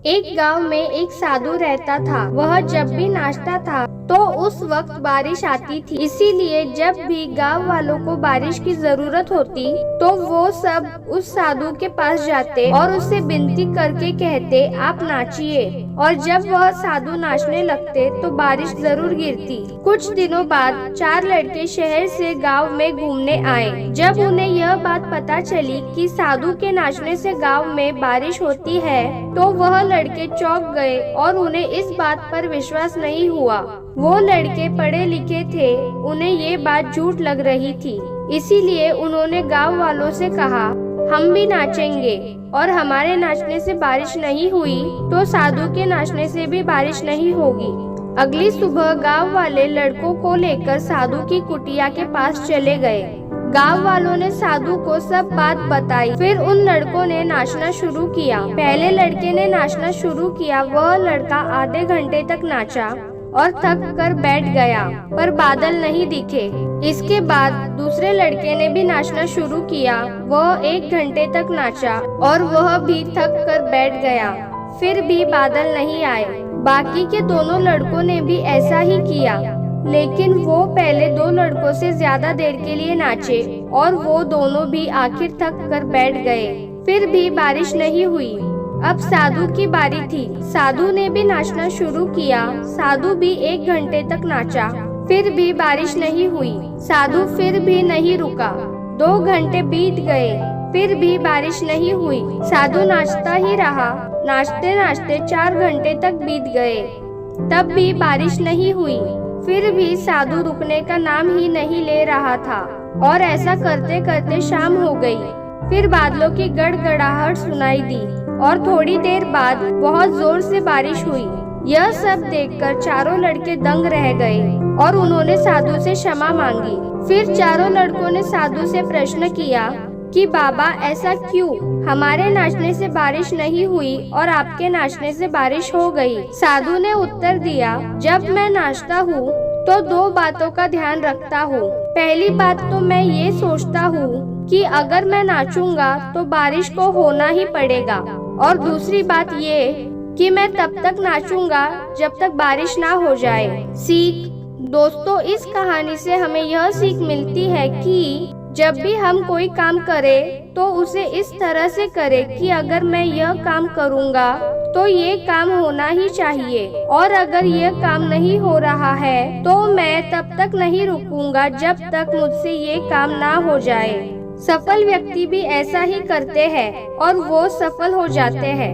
एक गांव में एक साधु रहता था। वह जब भी नाचता था तो उस वक्त बारिश आती थी। इसीलिए जब भी गांव वालों को बारिश की जरूरत होती तो वो सब उस साधु के पास जाते और उससे विनती करके कहते, आप नाचिए। और जब वह साधु नाचने लगते तो बारिश जरूर गिरती। कुछ दिनों बाद 4 लड़के शहर से गांव में घूमने आए। जब उन्हें यह बात पता चली कि साधु के नाचने से गांव में बारिश होती है तो वह लड़के चौंक गए और उन्हें इस बात पर विश्वास नहीं हुआ। वो लड़के पढ़े लिखे थे, उन्हें ये बात झूठ लग रही थी। इसीलिए उन्होंने गांव वालों से कहा, हम भी नाचेंगे और हमारे नाचने से बारिश नहीं हुई तो साधु के नाचने से भी बारिश नहीं होगी। अगली सुबह गांव वाले लड़कों को लेकर साधु की कुटिया के पास चले गए। गांव वालों ने साधु को सब बात बताई। फिर उन लड़कों ने नाचना शुरू किया। पहले लड़के ने नाचना शुरू किया। वह लड़का आधे घंटे तक नाचा और थक कर बैठ गया, पर बादल नहीं दिखे। इसके बाद दूसरे लड़के ने भी नाचना शुरू किया। वह 1 घंटे तक नाचा और वह भी थक कर बैठ गया, फिर भी बादल नहीं आए। बाकी के दोनों लड़कों ने भी ऐसा ही किया, लेकिन वो पहले 2 लड़कों से ज्यादा देर के लिए नाचे और वो दोनों भी आखिर थक कर बैठ गए, फिर भी बारिश नहीं हुई। अब साधु की बारी थी। साधु ने भी नाचना शुरू किया। साधु भी 1 घंटे तक नाचा, फिर भी बारिश नहीं हुई। साधु फिर भी नहीं रुका। 2 घंटे बीत गए, फिर भी बारिश नहीं हुई। साधु नाचता ही रहा। नाचते नाचते 4 घंटे तक बीत गए, तब भी बारिश नहीं हुई। फिर भी साधु रुकने का नाम ही नहीं ले रहा था और ऐसा करते करते शाम हो गई। फिर बादलों की गड़गड़ाहट सुनाई दी और थोड़ी देर बाद बहुत जोर से बारिश हुई। यह सब देखकर चारों लड़के दंग रह गए और उन्होंने साधु से क्षमा मांगी। फिर चारों लड़कों ने साधु से प्रश्न किया कि बाबा ऐसा क्यों? हमारे नाचने से बारिश नहीं हुई और आपके नाचने से बारिश हो गई। साधु ने उत्तर दिया, जब मैं नाचता हूँ तो 2 बातों का ध्यान रखता हूँ। पहली बात तो मैं ये सोचता हूँ कि अगर मैं नाचूंगा तो बारिश को होना ही पड़ेगा, और दूसरी बात ये कि मैं तब तक नाचूंगा जब तक बारिश ना हो जाए। सीख दोस्तों, इस कहानी से हमें यह सीख मिलती है कि जब भी हम कोई काम करें तो उसे इस तरह से करें कि अगर मैं यह काम करूंगा तो ये काम होना ही चाहिए, और अगर यह काम नहीं हो रहा है तो मैं तब तक नहीं रुकूंगा जब तक मुझसे ये काम ना हो जाए। सफल व्यक्ति भी ऐसा ही करते हैं और वो सफल हो जाते हैं।